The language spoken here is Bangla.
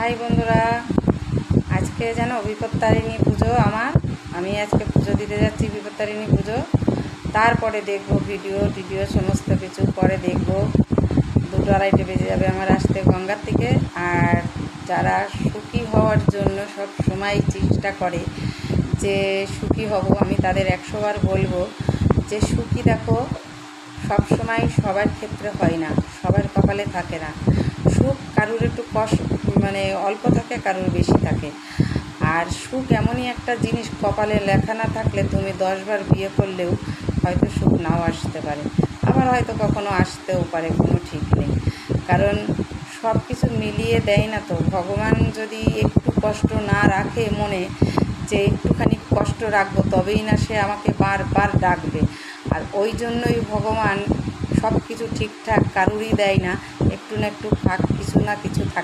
হাই বন্ধুরা, আজকে যেন বিপত্তারিণী পুজো আমি আজকে পুজো দিতে যাচ্ছি বিপত্তারিণী পুজো। তারপরে দেখবো ভিডিও সমস্ত কিছু পরে দেখবো। 2-2:30 বেজে যাবে আমার আসতে গঙ্গার থেকে। আর যারা সুখী হওয়ার জন্য সব সময় চেষ্টা করে যে সুখী হব, আমি তাদের 100 বার বলবো যে সুখী দেখো সব সময় সবার ক্ষেত্রে হয় না, সবার কপালে থাকে না। সুখ কারুর একটু অল্প থাকে, কারুর বেশি থাকে। আর সুখ এমনই একটা জিনিস, কপালে লেখা না থাকলে তুমি 10 বার বিয়ে করলেও হয়তো সুখ নাও আসতে পারে, আবার হয়তো কখনো আসতেও পারে, কোনো ঠিক নেই। কারণ সব কিছু মিলিয়ে দেয় না তো ভগবান। যদি একটু কষ্ট না রাখে মনে, যে একটুখানি কষ্ট রাখবো তবেই না সে আমাকে বারবার ডাকবে। আর ওই জন্যই ভগবান সব কিছু ঠিকঠাক কারুরই দেয় না, একটু না একটু ফাঁক কিছু না কিছু থাকে।